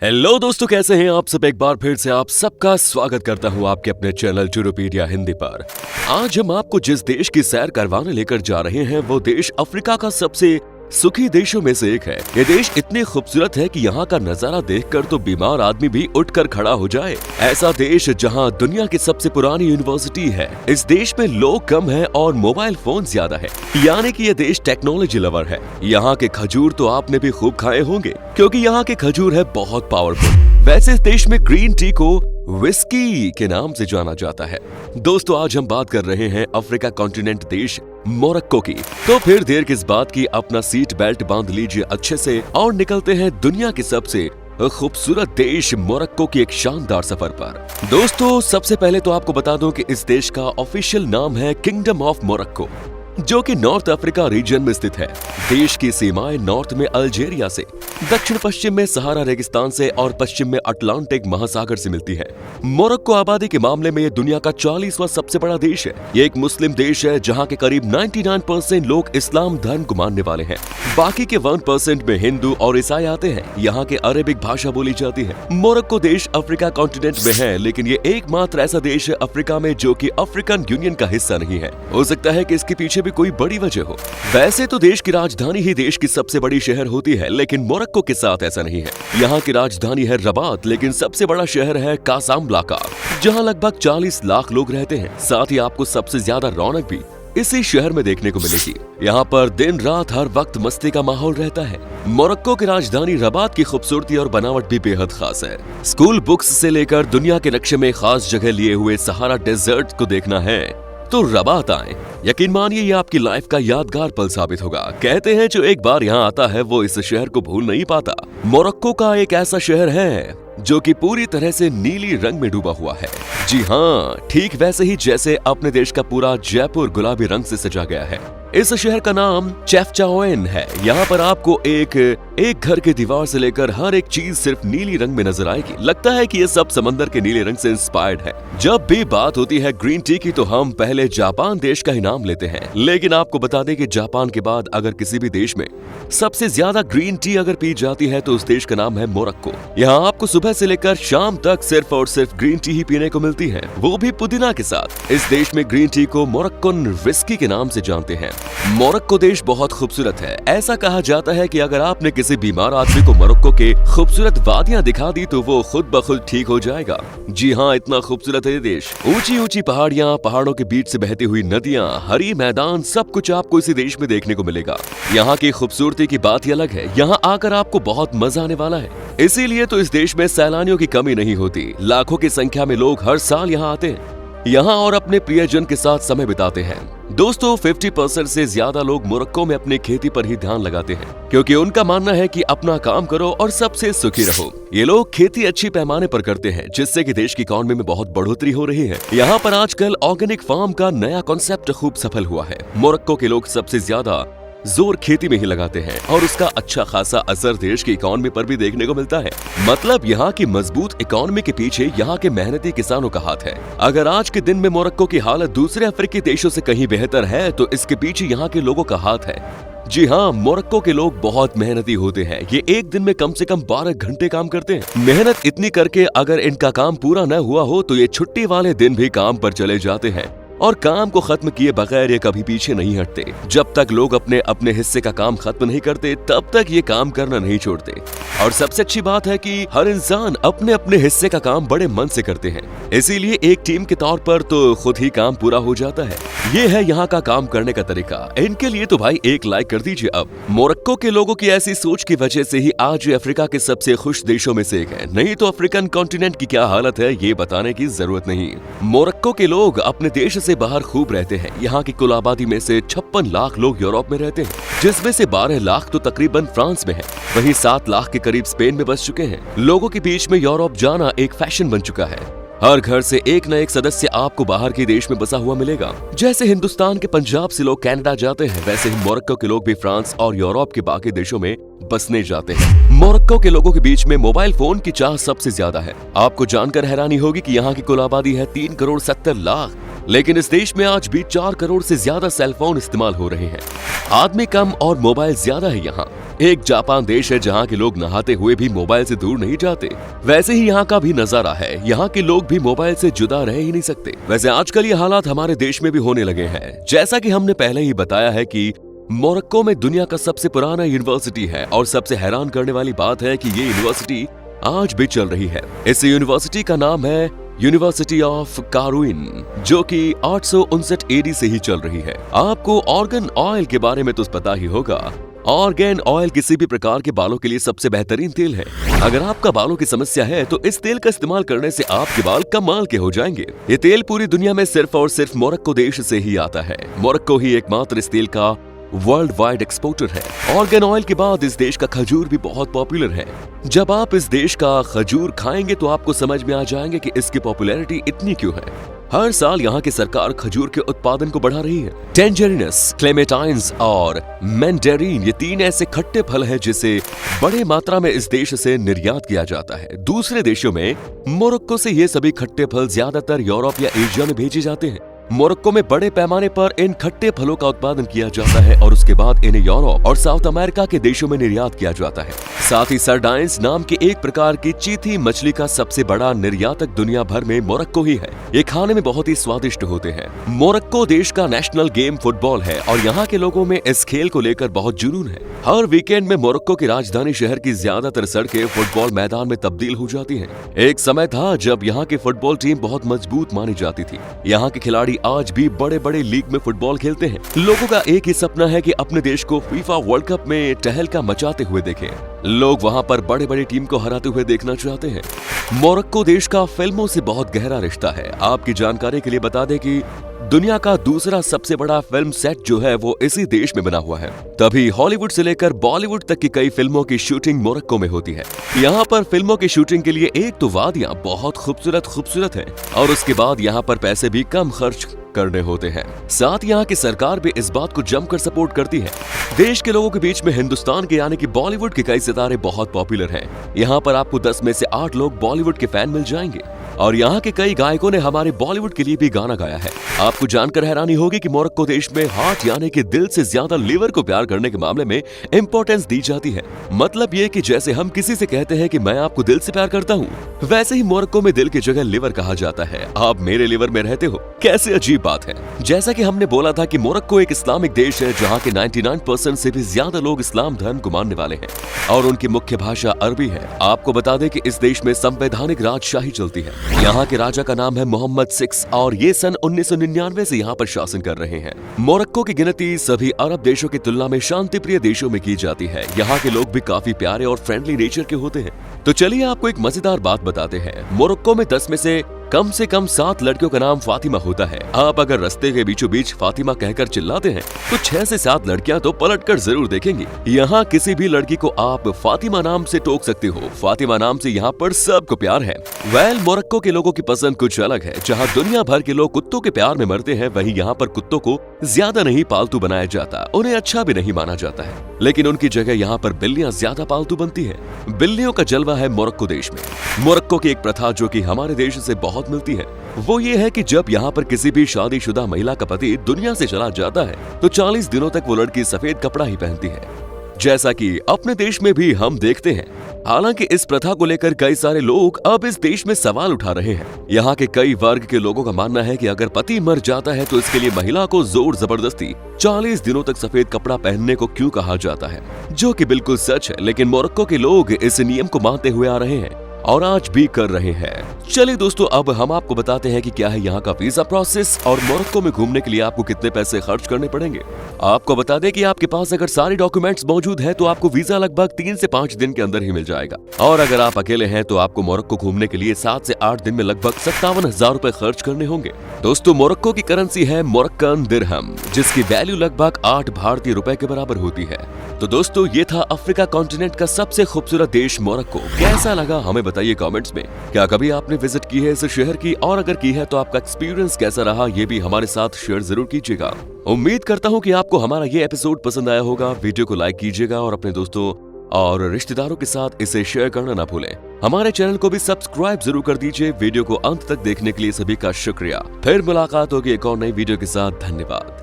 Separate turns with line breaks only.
Hello दोस्तों, कैसे हैं आप सब। एक बार फिर से आप सबका स्वागत करता हूं आपके अपने चैनल जुरोपीडिया हिंदी पर। आज हम आपको जिस देश की सैर करवाने लेकर जा रहे हैं वो देश अफ्रीका का सबसे सुखी देशों में से एक है। ये देश इतने खूबसूरत है कि यहाँ का नजारा देखकर तो बीमार आदमी भी उठकर खड़ा हो जाए। ऐसा देश जहाँ दुनिया की सबसे पुरानी यूनिवर्सिटी है। इस देश में लोग कम हैं और मोबाइल फोन ज्यादा है, यानी कि ये देश टेक्नोलॉजी लवर है। यहाँ के खजूर तो आपने भी खूब खाए होंगे क्योंकि यहाँ के खजूर है बहुत पावरफुल। वैसे इस देश में ग्रीन टी को विस्की के नाम से जाना जाता है। दोस्तों, आज हम बात कर रहे हैं अफ्रीका कॉन्टिनेंट देश मोरक्को की। तो फिर देर किस बात की, अपना सीट बेल्ट बांध लीजिए अच्छे से और निकलते हैं दुनिया के सबसे खूबसूरत देश मोरक्को की एक शानदार सफर पर। दोस्तों, सबसे पहले तो आपको बता दूं कि इस देश का ऑफिशियल नाम है किंगडम ऑफ मोरक्को, जो कि नॉर्थ अफ्रीका रीजन में स्थित है। देश की सीमाएं नॉर्थ में अल्जीरिया से, दक्षिण पश्चिम में सहारा रेगिस्तान से और पश्चिम में अटलांटिक महासागर से मिलती है। मोरक्को आबादी के मामले में ये दुनिया का 40वां सबसे बड़ा देश है। ये एक मुस्लिम देश है जहाँ के करीब 99% लोग इस्लाम धर्म को मानने वाले हैं। बाकी के 1% में हिंदू और ईसाई आते हैं। यहाँ के अरेबिक भाषा बोली जाती है। मोरक्को देश अफ्रीका कॉन्टिनेंट में है, लेकिन ये एकमात्र ऐसा देश है अफ्रीका में जो कि अफ्रीकन यूनियन का हिस्सा नहीं है। हो सकता है कि इसके पीछे भी कोई बड़ी वजह हो। वैसे तो देश की राजधानी ही देश की सबसे बड़ी शहर होती है, लेकिन मोरक्को के साथ ऐसा नहीं है। यहाँ की राजधानी है रबात, लेकिन सबसे बड़ा शहर है कासाब्लांका, जहाँ लगभग 40 लाख लोग रहते हैं। साथ ही आपको सबसे ज्यादा रौनक भी इसी शहर में देखने को मिलेगी। यहाँ पर दिन रात हर वक्त मस्ती का माहौल रहता है। मोरक्को की राजधानी रबात की खूबसूरती और बनावट भी बेहद खास है। स्कूल बुक्स से लेकर दुनिया के नक्शे में खास जगह लिए हुए सहारा डेजर्ट को देखना है तो रबात आए। यकीन मानिए ये आपकी लाइफ का यादगार पल साबित होगा। कहते हैं जो एक बार यहाँ आता है वो इस शहर को भूल नहीं पाता। मोरक्को का एक ऐसा शहर है जो कि पूरी तरह से नीली रंग में डूबा हुआ है। जी हाँ, ठीक वैसे ही जैसे अपने देश का पूरा जयपुर गुलाबी रंग से सजा गया है। इस शहर का नाम चेफचाओन है। यहाँ पर आपको एक घर के दीवार से लेकर हर एक चीज सिर्फ नीली रंग में नजर आएगी। लगता है कि ये सब समंदर के नीले रंग से इंस्पायर्ड है। जब भी बात होती है ग्रीन टी की तो हम पहले जापान देश का ही नाम लेते हैं, लेकिन आपको बता दें कि जापान के बाद अगर किसी भी देश में सबसे ज्यादा ग्रीन टी अगर पी जाती है तो उस देश का नाम है मोरक्को। यहाँ आपको सुबह से लेकर शाम तक सिर्फ और सिर्फ ग्रीन टी ही पीने को मिलती है, वो भी पुदीना के साथ। इस देश में ग्रीन टी को मोरक्कन विस्की के नाम से जानते हैं। मोरक्को देश बहुत खूबसूरत है। ऐसा कहा जाता है कि अगर आपने किसी बीमार आदमी को मोरक्को के खूबसूरत वादियां दिखा दी तो वो खुद ब खुद ठीक हो जाएगा। जी हाँ, इतना खूबसूरत है ये देश। ऊंची ऊंची पहाड़ियां, पहाड़ों के बीच से बहती हुई नदियां, हरी मैदान, सब कुछ आपको इसी देश में देखने को मिलेगा। यहाँ की खूबसूरती की बात ही अलग है। यहाँ आकर आपको बहुत मजा आने वाला है। इसीलिए तो इस देश में सैलानियों की कमी नहीं होती। लाखों की संख्या में लोग हर साल यहाँ आते हैं यहाँ और अपने प्रियजन के साथ समय बिताते हैं। दोस्तों, 50% से ज्यादा लोग मोरक्को में अपनी खेती पर ही ध्यान लगाते हैं, क्योंकि उनका मानना है कि अपना काम करो और सबसे सुखी रहो। ये लोग खेती अच्छी पैमाने पर करते हैं, जिससे कि देश की इकोनॉमी में बहुत बढ़ोतरी हो रही है। यहाँ पर आजकल ऑर्गेनिक फार्म का नया कॉन्सेप्ट खूब सफल हुआ है। मोरक्को के लोग सबसे ज्यादा जोर खेती में ही लगाते हैं और उसका अच्छा खासा असर देश की इकोनॉमी पर भी देखने को मिलता है। मतलब यहाँ की मजबूत इकोनॉमी के पीछे यहाँ के मेहनती किसानों का हाथ है। अगर आज के दिन में मोरक्को की हालत दूसरे अफ्रीकी देशों से कहीं बेहतर है तो इसके पीछे यहाँ के लोगों का हाथ है। जी हाँ, मोरक्को के लोग बहुत मेहनती होते हैं। ये एक दिन में कम से कम 12 घंटे काम करते हैं। मेहनत इतनी करके अगर इनका काम पूरा न हुआ हो तो ये छुट्टी वाले दिन भी काम पर चले जाते हैं और काम को खत्म किए बगैर ये कभी पीछे नहीं हटते। जब तक लोग अपने अपने हिस्से का काम खत्म नहीं करते तब तक ये काम करना नहीं छोड़ते। और सबसे अच्छी बात है कि हर इंसान अपने अपने हिस्से का काम बड़े मन से करते हैं, इसीलिए एक टीम के तौर पर तो खुद ही काम पूरा हो जाता है। ये है यहाँ का काम करने का तरीका। इनके लिए तो भाई एक लाइक कर दीजिए। अब मोरक्को के लोगों की ऐसी सोच की वजह से ही आज अफ्रीका के सबसे खुश देशों में से एक है। नहीं तो अफ्रीकन कॉन्टिनेंट की क्या हालत है ये बताने की जरूरत नहीं। मोरक्को के लोग अपने देश से बाहर खूब रहते हैं। यहाँ की कुल आबादी में से 56 लाख लोग यूरोप में रहते हैं, जिसमें से 12 लाख तो तकरीबन फ्रांस में है। वहीं 7 लाख के करीब स्पेन में बस चुके हैं। लोगों के बीच में यूरोप जाना एक फैशन बन चुका है। हर घर से एक न एक सदस्य आपको बाहर के देश में बसा हुआ मिलेगा। जैसे हिंदुस्तान के पंजाब से लोग कनाडा जाते हैं, वैसे ही मोरक्को के लोग भी फ्रांस और यूरोप के बाकी देशों में बसने जाते हैं। मोरक्को के लोगों के बीच में मोबाइल फोन की चाह सबसे ज्यादा है। आपको जानकर हैरानी होगी कि यहाँ की कुल आबादी है 3 करोड़ 70 लाख, लेकिन इस देश में आज भी 4 करोड़ से ज्यादा सेलफोन इस्तेमाल हो रहे हैं। आदमी कम और मोबाइल ज्यादा है यहाँ। एक जापान देश है जहाँ के लोग नहाते हुए भी मोबाइल से दूर नहीं जाते, वैसे ही यहाँ का भी नजारा है। यहाँ के लोग भी मोबाइल से जुदा रह ही नहीं सकते। वैसे आजकल ये हालात हमारे देश में भी होने लगे हैं। जैसा कि हमने पहले ही बताया है कि मोरक्को में दुनिया का सबसे पुराना यूनिवर्सिटी है और सबसे हैरान करने वाली बात है कि ये यूनिवर्सिटी आज भी चल रही है। इस यूनिवर्सिटी का नाम है यूनिवर्सिटी ऑफ कारुइन, जो कि 859 एडी से ही चल रही है। आपको ऑर्गन ऑयल के बारे में तो पता ही होगा। ऑर्गन ऑयल किसी भी प्रकार के बालों के लिए सबसे बेहतरीन तेल है। अगर आपका बालों की समस्या है तो इस तेल का इस्तेमाल करने से आपके बाल कमाल के हो जाएंगे। ये तेल पूरी दुनिया में सिर्फ और सिर्फ मोरक्को देश से ही आता है। मोरक्को ही एकमात्र इस तेल का वर्ल्ड वाइड एक्सपोर्टर है। ऑर्गन ऑयल के बाद इस देश का खजूर भी बहुत पॉपुलर है। जब आप इस देश का खजूर खाएंगे तो आपको समझ में आ जाएंगे कि इसकी पॉपुलैरिटी इतनी क्यों है। हर साल यहाँ की सरकार खजूर के उत्पादन को बढ़ा रही है। टेंजरिनस, क्लेमेटाइन्स और मैंडेरिन ये 3 ऐसे खट्टे फल हैं जिसे बड़े मात्रा में इस देश से निर्यात किया जाता है। दूसरे देशों में मोरक्को से ये सभी खट्टे फल ज्यादातर यूरोप या एशिया में भेजे जाते हैं। मोरक्को में बड़े पैमाने पर इन खट्टे फलों का उत्पादन किया जाता है और उसके बाद इन्हें यूरोप और साउथ अमेरिका के देशों में निर्यात किया जाता है। साथ ही सरडाइंस नाम की एक प्रकार की चीथी मछली का सबसे बड़ा निर्यातक दुनिया भर में मोरक्को ही है। ये खाने में बहुत ही स्वादिष्ट होते हैं। मोरक्को देश का नेशनल गेम फुटबॉल है और यहाँ के लोगों में इस खेल को लेकर बहुत जुनून है। हर वीकेंड में मोरक्को की राजधानी शहर की ज्यादातर सड़कें फुटबॉल मैदान में तब्दील हो जाती हैं। एक समय था जब यहाँ की फुटबॉल टीम बहुत मजबूत मानी जाती थी। यहाँ के खिलाड़ी आज भी बड़े बड़े लीग में फुटबॉल खेलते हैं। लोगों का एक ही सपना है कि अपने देश को फीफा वर्ल्ड कप में टहलका मचाते हुए देखें। लोग वहां पर बड़े बड़े टीम को हराते हुए देखना चाहते हैं। मोरक्को देश का फिल्मों से बहुत गहरा रिश्ता है। आपकी जानकारी के लिए बता दें कि दुनिया का दूसरा सबसे बड़ा फिल्म सेट जो है वो इसी देश में बना हुआ है। तभी हॉलीवुड से लेकर बॉलीवुड तक की कई फिल्मों की शूटिंग मोरक्को में होती है। यहाँ पर फिल्मों की शूटिंग के लिए एक तो वादियां बहुत खूबसूरत हैं और उसके बाद यहाँ पर पैसे भी कम खर्च करने होते हैं। साथ यहाँ की सरकार भी इस बात को जमकर सपोर्ट करती है। देश के लोगों के बीच में हिंदुस्तान के यानी कि बॉलीवुड के कई सितारे बहुत पॉपुलर हैं। यहाँ पर आपको 10 में से 8 लोग बॉलीवुड के फैन मिल जाएंगे और यहाँ के कई गायकों ने हमारे बॉलीवुड के लिए भी गाना गाया है। आपको जानकर हैरानी होगी कि मोरक्को देश में हार्ट यानी कि दिल से ज्यादा लिवर को प्यार करने के मामले में इंपॉर्टेंस दी जाती है। मतलब ये कि जैसे हम किसी से कहते हैं कि मैं आपको दिल से प्यार करता हूँ, वैसे ही मोरक्को में दिल की जगह लिवर कहा जाता है। आप मेरे लिवर में रहते हो, कैसे अजीब बात है। जैसा कि हमने बोला था कि मोरक्को एक इस्लामिक देश है जहाँ के 99% से भी ज्यादा लोग इस्लाम धर्म को मानने वाले हैं और उनकी मुख्य भाषा अरबी है। आपको बता दें कि इस देश में संवैधानिक राजशाही चलती है। यहाँ के राजा का नाम है मोहम्मद 6 और ये सन 1999 से यहाँ पर शासन कर रहे हैं। मोरक्को की गिनती सभी अरब देशों की तुलना में शांति प्रिय देशों में की जाती है। यहाँ के लोग भी काफी प्यारे और फ्रेंडली नेचर के होते हैं। तो चलिए आपको एक मजेदार बात बताते हैं। मोरक्को में 10 में से कम 7 लड़कियों का नाम फातिमा होता है। आप अगर रास्ते के बीचों बीच फातिमा कहकर चिल्लाते हैं तो 6 से 7 लड़कियां तो पलटकर जरूर देखेंगी। यहाँ किसी भी लड़की को आप फातिमा नाम से टोक सकते हो। फातिमा नाम से यहाँ पर सबको प्यार है। मोरक्को के लोगों की पसंद कुछ अलग है। जहाँ दुनिया भर के लोग कुत्तों के प्यार में मरते हैं, वहीं यहाँ पर कुत्तों को ज्यादा नहीं पालतू बनाया जाता, उन्हें अच्छा भी नहीं माना जाता है। लेकिन उनकी जगह यहाँ पर बिल्लियां ज्यादा पालतू बनती है। बिल्लियों का जलवा है मोरक्को देश में। मोरक्को की एक प्रथा जो कि हमारे देश से बहुत मिलती है वो ये है कि जब यहाँ पर किसी भी शादीशुदा महिला का पति दुनिया से चला जाता है तो 40 दिनों तक वो लड़की सफेद कपड़ा ही पहनती है, जैसा कि अपने देश में भी हम देखते हैं। हालांकि इस प्रथा को लेकर कई सारे लोग अब इस देश में सवाल उठा रहे हैं। यहाँ के कई वर्ग के लोगों का मानना है कि अगर पति मर जाता है तो इसके लिए महिला को जोर जबरदस्ती 40 दिनों तक सफेद कपड़ा पहनने को क्यों कहा जाता है, जो कि बिल्कुल सच है। लेकिन मोरक्को के लोग इस नियम को मानते हुए आ रहे हैं और आज भी कर रहे हैं। चलिए दोस्तों, अब हम आपको बताते हैं कि क्या है यहाँ का वीजा प्रोसेस और मोरक्को में घूमने के लिए आपको कितने पैसे खर्च करने पड़ेंगे। आपको बता दें कि आपके पास अगर सारे डॉक्यूमेंट्स मौजूद हैं तो आपको वीजा लगभग 3 से 5 दिन के अंदर ही मिल जाएगा। और अगर आप अकेले हैं तो आपको मोरक्को घूमने के लिए 7 से 8 दिन में लगभग 57,000 रुपए खर्च करने होंगे। दोस्तों, मोरक्को की करेंसी है मोरक्कन दिरहम, जिसकी वैल्यू लगभग 8 भारतीय रुपए के बराबर होती है। तो दोस्तों, ये था अफ्रीका कॉन्टिनेंट का सबसे खूबसूरत देश मोरक्को। कैसा लगा हमें बताइए कमेंट्स में। क्या कभी आपने विजिट की है इस शहर की, और अगर की है तो आपका एक्सपीरियंस कैसा रहा ये भी हमारे साथ शेयर जरूर कीजिएगा। उम्मीद करता हूँ कि आपको हमारा ये एपिसोड पसंद आया होगा। वीडियो को लाइक कीजिएगा और अपने दोस्तों और रिश्तेदारों के साथ इसे शेयर करना ना भूलें। हमारे चैनल को भी सब्सक्राइब जरूर कर दीजिए। वीडियो को अंत तक देखने के लिए सभी का शुक्रिया। फिर मुलाकात होगी एक और नई वीडियो के साथ। धन्यवाद।